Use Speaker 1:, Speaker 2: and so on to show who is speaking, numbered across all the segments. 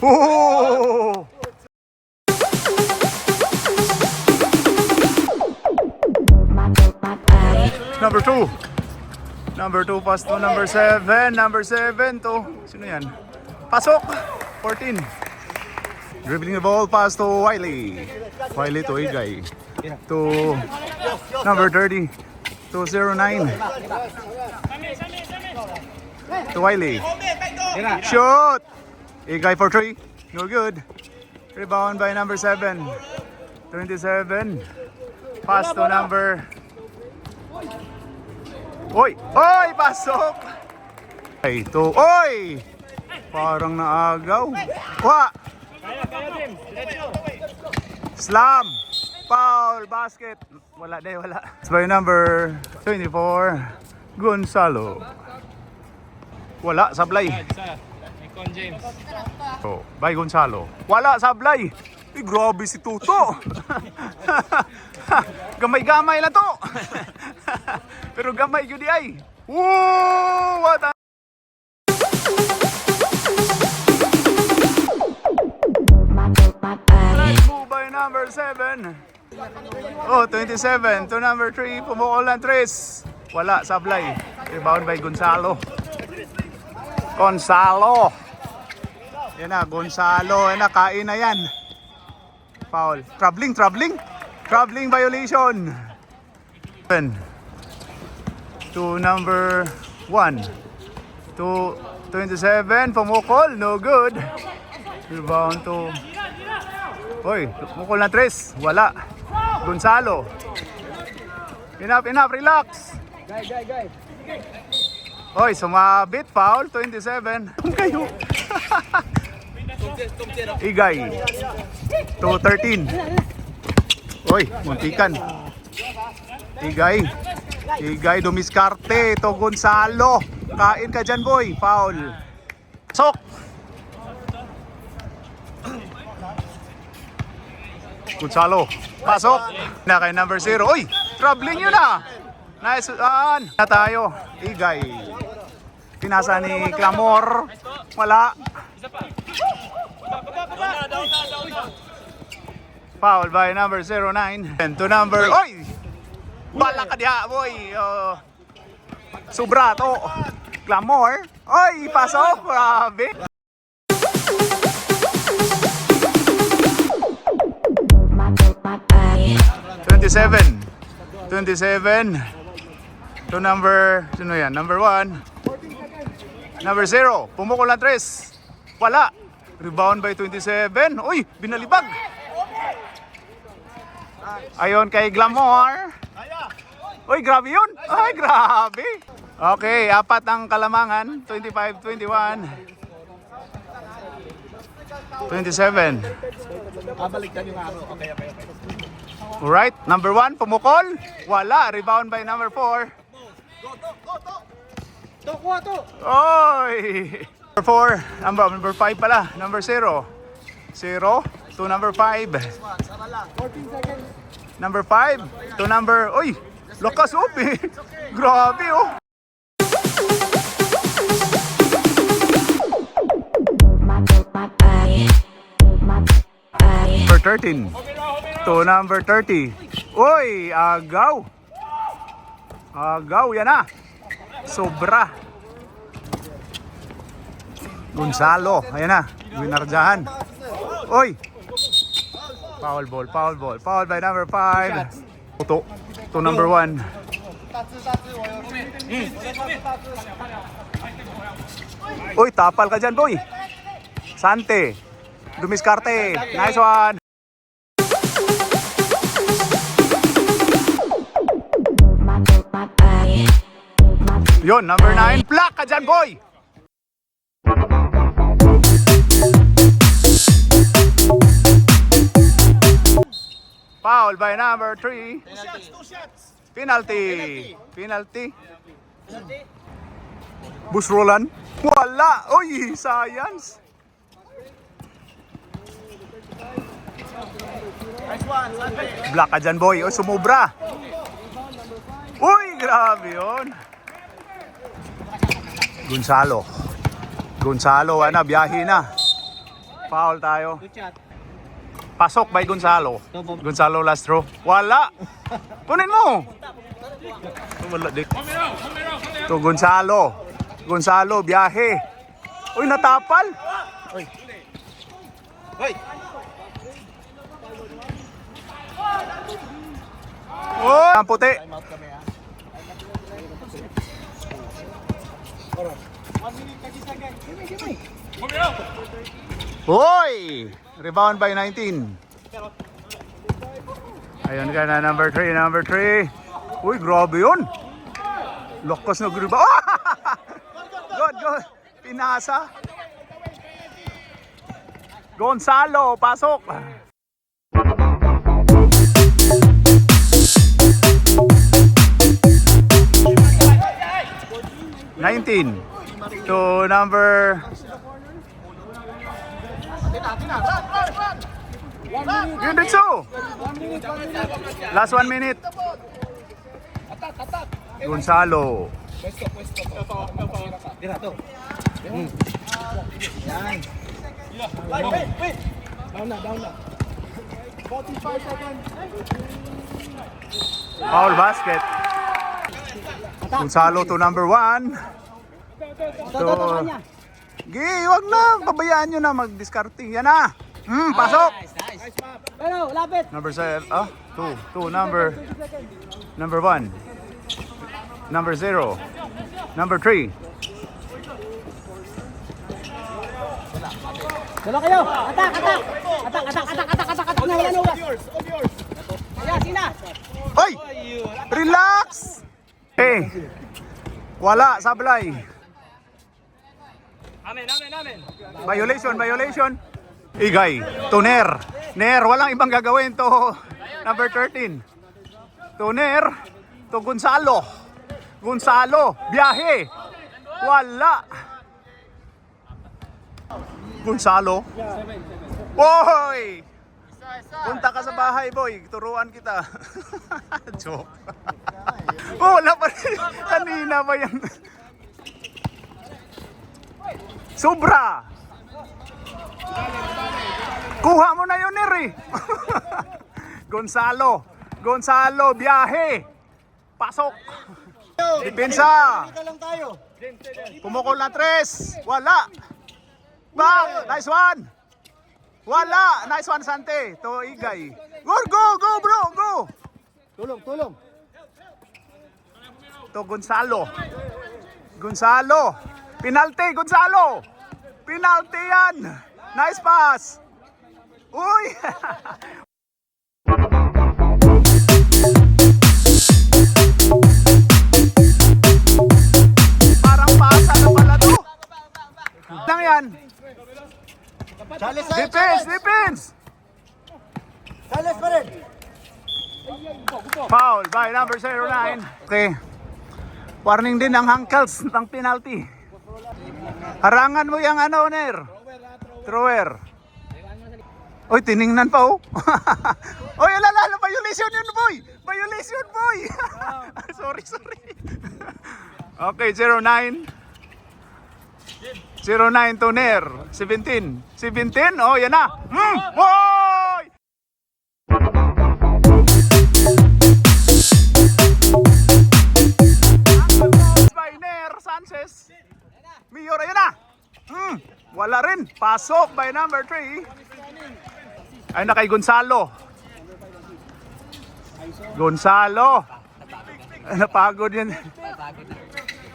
Speaker 1: Oh! Number 2. Number 2 pass to number 7. Number 7 to, sino yan? Pasok! 14. Dribbling the ball, pass to Wiley. Wiley to Igay. To number 30. To 09. To Wiley. Shoot! Igay for 3. No good. Rebound by number 7. 27. Pass to number... Oy! Oy! Pasok! Ay, to... Oy! Parang naagaw. Wa! Slam! Foul! Basket! Wala day, wala. It's by number 24, Gonzalo. Wala, sablay. Oh, by Gonzalo. Wala, sablay. Eh, grabe si Tuto. Gamay-gamay lang to. Pero gamay yun di ay. Woo! What a... Move by number 7. Oh, 27 to number 3. Pumukol ng 3. Wala, sablay. Rebound by Gonzalo. Gonzalo. Yan na, Gonzalo. Yan na, kain na yan. Foul. Troubling violation. 7 to number 1. To 27. Pumukol. No good. Rebound to... Hoy, pumukol ng 3. Wala. Gonzalo. Enough, relax.
Speaker 2: Guy.
Speaker 1: Hoy, sumabit, foul, 27. Kayo. Igay. To 13. Hoy, muntikan. Igay, dumiskarte. To Gonzalo. Kain ka dyan, boy. Foul. Sok. Gonzalo, pasok na kay number 0. Uy, troubling yun ah. Nice na tayo. Igay. Pinasa ni Clamor. Wala. Foul by number 09. And to number... Uy! Bala ka diha, boy. Subrato. Clamor. Uy, pasok. Grabe. 27 to number, sino yan? Number 1. Number 0. Pumukol ng 3. Wala. Rebound by 27. Uy, binalibag. Ayon kay Glamour. Uy, grabe yun. Ay, grabe. Okay, 4 ang kalamangan. 25, 21. 27.
Speaker 2: Babalikan yung araw. Okay.
Speaker 1: Alright, number 1, pumukol. Wala, rebound by number 4.
Speaker 2: Go.
Speaker 1: Oy! Number 4, number 5 pala. Number 0 to number 5.
Speaker 2: 14 seconds.
Speaker 1: Number 5 to number... Uy! Lakas oh, grabe oh. Number 13 to number 30. Uy, agaw. Yan na. Sobra. Gonzalo, ayan na. Winarjahan. Uy. Foul ball. Foul by number 5. To number 1. Uy, tapal ka dyan, boy. Sante. Dumiskarte. Nice one. Yon, number 9. Plak ka dyan, boy. Foul by number 3.
Speaker 2: 2 shots.
Speaker 1: Penalty. Bus Roland. Wala. Uy, science.
Speaker 2: Nice one.
Speaker 1: Black ka dyan, boy. O, sumubra. Uy, grabe yun. Gonzalo, biyahe na. Foul tayo.
Speaker 2: Good shot.
Speaker 1: Pasok by Gonzalo. Gonzalo last throw. Wala. Kunin mo. Wala dik. To Gonzalo. Gonzalo biyahe. Uy, natapal.
Speaker 2: Hoy. Hoy.
Speaker 1: Oh, ang puti.
Speaker 2: Time out kami ha. 1 minute 30 seconds. Give me.
Speaker 1: Hoy! Rebound by 19. Ayun ka na, number 3. Uy, grabe yun. Lakas na rebound. Oh! Good. Pinasa. Gonzalo, pasok. Nineteen to number Yun din so. Last 1 minute. Gonzalo.
Speaker 2: Dira to. Yan. Wait. Down na. 45 seconds.
Speaker 1: Foul basket. Gonzalo to number 1. Wag na. Pabayaan nyo na mag-discarding. Yan na. Pasok.
Speaker 2: Nice. Pero, lapit.
Speaker 1: Number 7. Two. Number 1. Number 0. Number 3.
Speaker 2: Dala kayo. Atak. Wala na. Ayan, sina.
Speaker 1: Oy! Relax! Wala, sablay.
Speaker 2: Amen.
Speaker 1: Violation. Igay, to Ner, walang ibang gagawin to number 13. To Ner, to Gonzalo, biyahe. Wala. Gonzalo. Boy! Punta ka sa bahay, boy. Turuan kita. Joke. Wala pa rin. Kanina ba yan? Sobra! Kuha mo na yun, Neri. Gonzalo, biyahe. Pasok. Depensa.
Speaker 2: lang tayo.
Speaker 1: Pumukol na 3. Wala. Back. Nice one. Wala. Nice one, Sante. To Igay. Go, bro. Go.
Speaker 2: Tulong.
Speaker 1: To Gonzalo. Penalty, Gonzalo. Penalty yan. Nice pass. Uy. Parang pasa na pala to. Lang yan. Defense.
Speaker 2: Charles pa rin.
Speaker 1: Foul by number 09. Okay. Warning din ang hankals ng penalty. Harangan mo yung Ner. Thrower. Oy, tiningnan pa oh. Oy, alala, violation yun, boy. Sorry. Okay, 09. 09 to Ner. 17. Oh, yan na. Hoy! By Ner Sanchez. Mayor, ayun na. Wala rin. Pasok by number 3. Ay na kay Gonzalo. Napagod yan.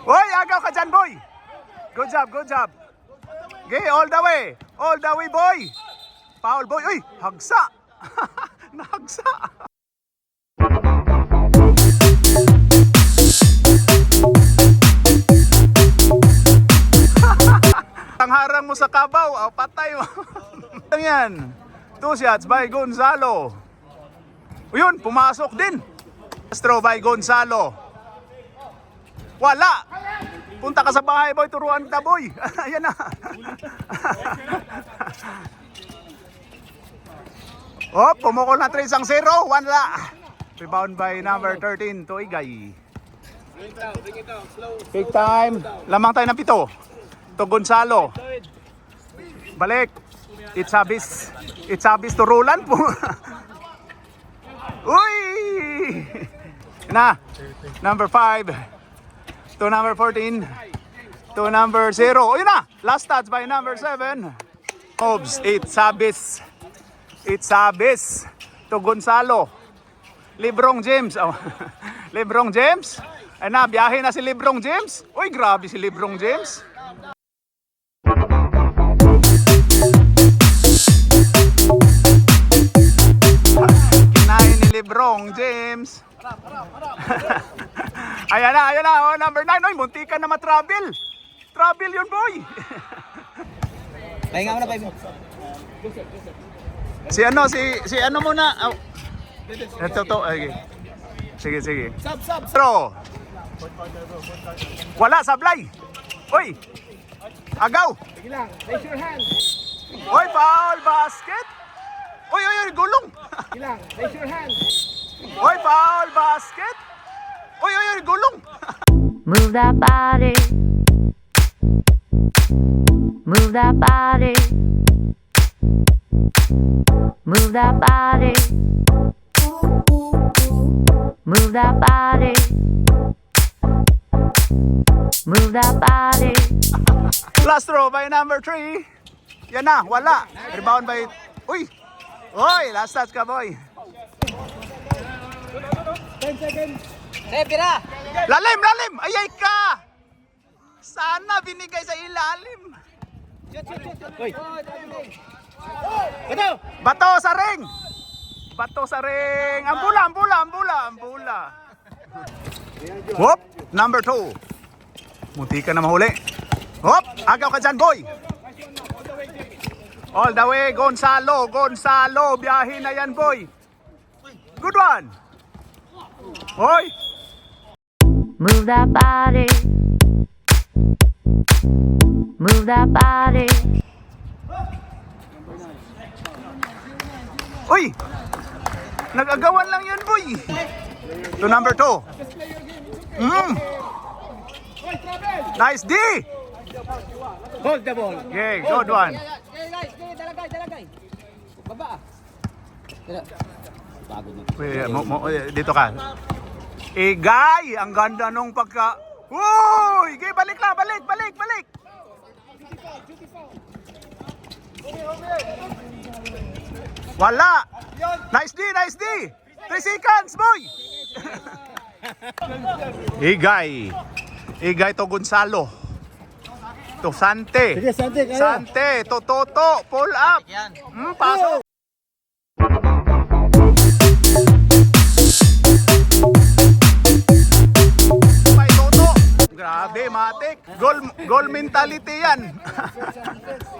Speaker 1: Hoy, agaw ka dyan, boy. Good job. Okay, all the way, boy. Foul, boy. Uy, hagsa. Nahagsa. Tangharang mo sa kabaw, patay mo. Yan. 2 shots by Gonzalo. Yun, pumasok din. Throw by Gonzalo. Wala. Punta ka sa bahay, boy. Turuan ka, boy. Ayan na. Pumukol na 3-0. Wala. Rebound by number 13 to Igay.
Speaker 2: Bring it down. Slow.
Speaker 1: Big time. Lamang tayo ng 7. To Gonzalo. Balik. It's Abis to Roland po. Uy! Na. Number 5 to number 14 to number 0. Yun na. Last touch by number 7. Hobbs. It's Abis to Gonzalo. Librong James. Oh. Librong James. Ay na, biyahe na si Librong James. Uy, grabe si Librong James. Kinain ni Librong James. Ayan na. Oh, number 9. Uy, muntikan na matravel. Travel yun, boy.
Speaker 2: Pahinga mo na, pahinga.
Speaker 1: Si ano muna. Oh. Ito to. Okay. Sige. Throw. Wala, sablay. Uy. Agaw.
Speaker 2: Sige lang, raise your hand.
Speaker 1: Uy, foul basket. Uy, gulong.
Speaker 2: Sige lang, raise your hand.
Speaker 1: Uy, foul basket. Uy, gulong.
Speaker 3: Move that body. Move that body. Move that body. Move that body. Move that body.
Speaker 1: Last throw by number 3. Yan na, wala. Rebound by... Uy, last touch ka, boy.
Speaker 2: 10 seconds. Tira.
Speaker 1: Lalim! Ayay ka! Sana binigay sa ilalim.
Speaker 2: Hoy. Ito.
Speaker 1: Bato sa ring. Ambula. Whoop, number 2. Munti ka na mahuli. Hop, agaw ka dyan, boy. All the way, Gonzalo. Biyahin na yan, boy. Good one. Hoy.
Speaker 3: Move that body. Move that body.
Speaker 1: Uy. Nag-agawan lang yan, boy. To number 2. Nice D.
Speaker 2: Hold the ball.
Speaker 1: Okay, good one.
Speaker 2: Dalagay. Baba.
Speaker 1: Dito ka. Igay, ang ganda nung pagka... Uy! Igay, balik. Wala. Nice D. 3 seconds, boy. Igay to Gonzalo. To Sante.
Speaker 2: Sige, Sante, kaya.
Speaker 1: Sante, to Toto, pull up. Pasok. May Toto. Grabe, matik. Goal mentality yan.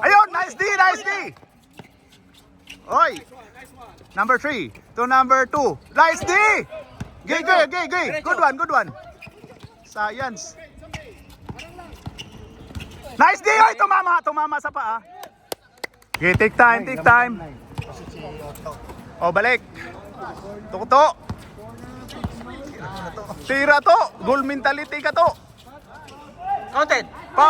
Speaker 1: Ayun, nice D. Oy. Number 3 to number 2. Nice D. Gay. Good one. Science. Nice D. Oy, tumama sa paa. Okay, take time. O, balik. Tukuto. Tira to. Goal mentality ka to.
Speaker 2: Counted.
Speaker 1: Pa!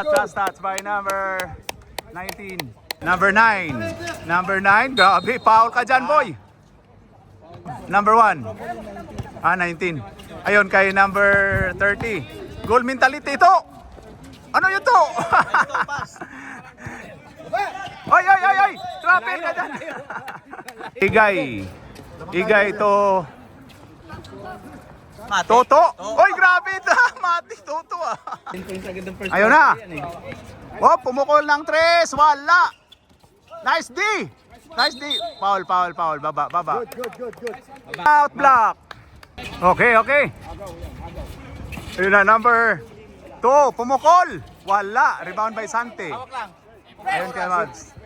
Speaker 1: Last touch by number 19. Number 9. Grabe, foul ka dyan, boy. Number 1. 19. Ayun kay number 30. Goal mentality ito. Ano yun to? Oy. Trapil ka dyan. Igay to Toto. Oy, grabe ito. Mati, Toto ah. Ayun na. Oh, pumukol ng 3. Wala. Nice D. Foul. Baba.
Speaker 2: Good.
Speaker 1: Out block. Okay. Ayun na, number 2. Pumukol. Wala. Rebound by Sante. Ayun kay Mads.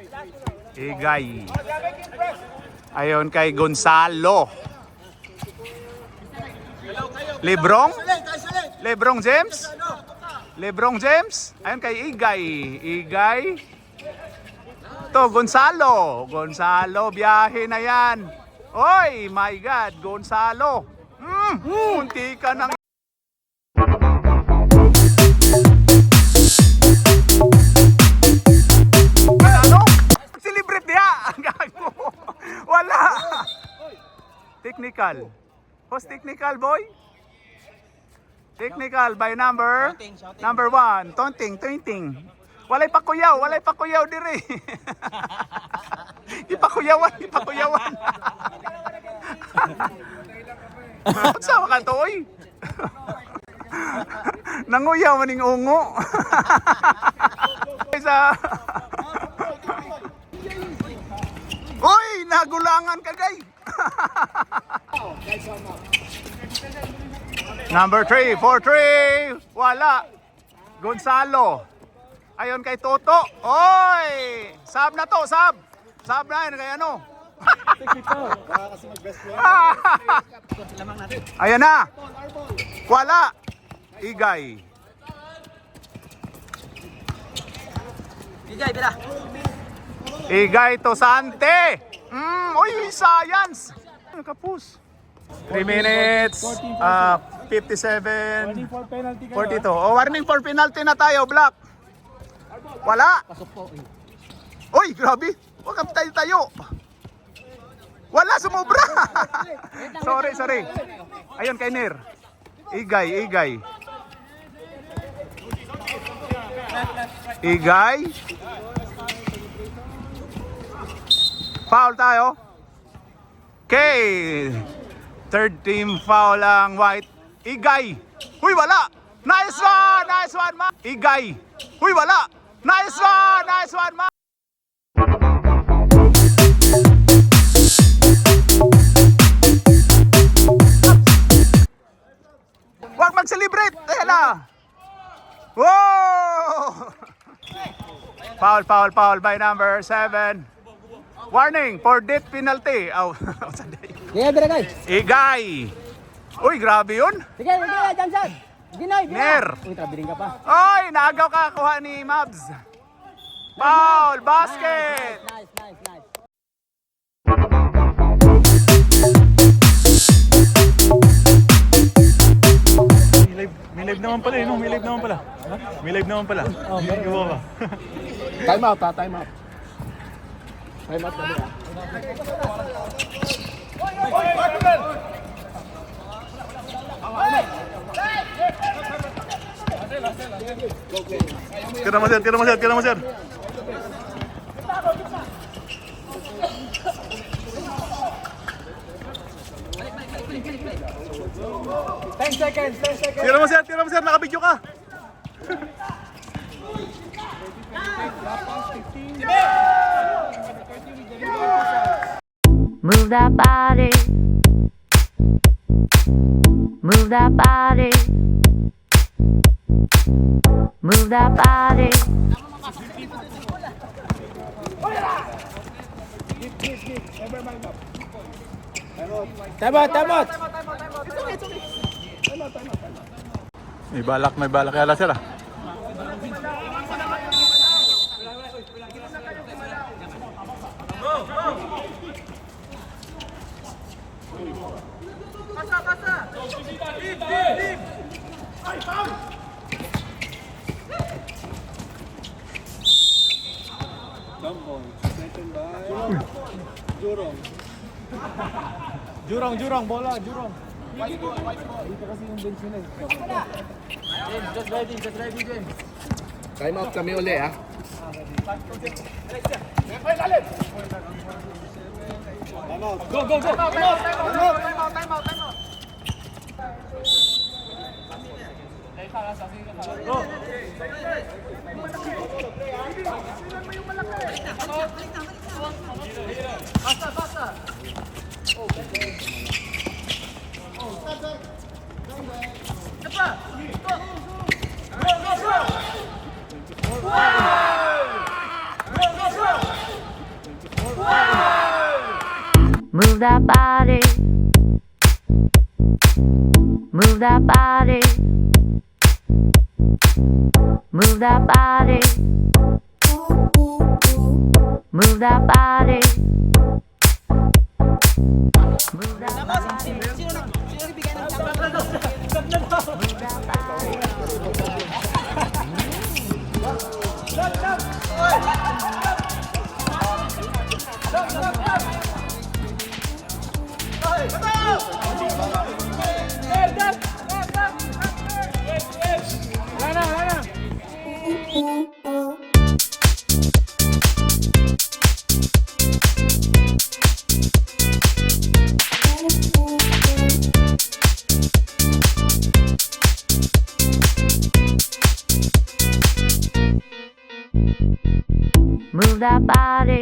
Speaker 1: Igay. Ayun kay Gonzalo. Librong James. Ayun kay Igay. To Gonzalo, biyahe na yan. Oy, my God, Gonzalo. Munti ka nang... Ano? Celebrate niya! Gago! Wala! Technical. Who's technical, boy? Technical by number 1. Tonting. Walay pakuyaw diri. Ipakuyawan. Sa ka to, oy. Nanguyaw maning ungo. Sa Uy, nagulangan ka, gay. Number 3, 4-3. Wala. Gonzalo. Ayon kay Toto. Oy! Sab na to, sab. Sab na yun, kay ano. Ayan na. Wala. Igay.
Speaker 2: Bila.
Speaker 1: Igay to Sante. Uy, science. Kapus. 3 minutes. 57. 42. Oh, warning for penalty na tayo, Black. Wala. Uy, grabe. Huwag kang tayo. Wala, sumobra. Sorry. Ayun, kay Nir. Igay. Foul tayo. Okay. Third team foul ang white. Igay. Huy, wala. Nice one, ma. Igay. Huy, wala. Nice one, ma. Huwag mag-celebrate. Ayan na. Whoa! Foul by number 7. Warning for death penalty. Oh,
Speaker 2: Dala guys.
Speaker 1: Igay. Uy, grabe yun.
Speaker 2: Sige, Jansan. Ginoy,
Speaker 1: Ner.
Speaker 2: Uy, trabiling ka pa.
Speaker 1: Oy, naagaw ka kuha ni Mabs. Foul, basket.
Speaker 2: Nice.
Speaker 4: May live naman pala eh, no? May live naman pala. May live naman pala. Gawa ka.
Speaker 2: Time out na ba?
Speaker 4: Tira mo, sir. Tira mo, sir. Nakabidyo ka.
Speaker 3: Move that body. Move that body. Move that body.
Speaker 2: Time out.
Speaker 4: May balak yala sir ah.
Speaker 2: Jurong, bola, Jurong. Dito kasi yung bench nila. James, just ready, James. Time out kami uli, ha? Go! Time out. Basta.
Speaker 3: Move that body. Move that body. Move that body. Move that body. Move that body. Move that body,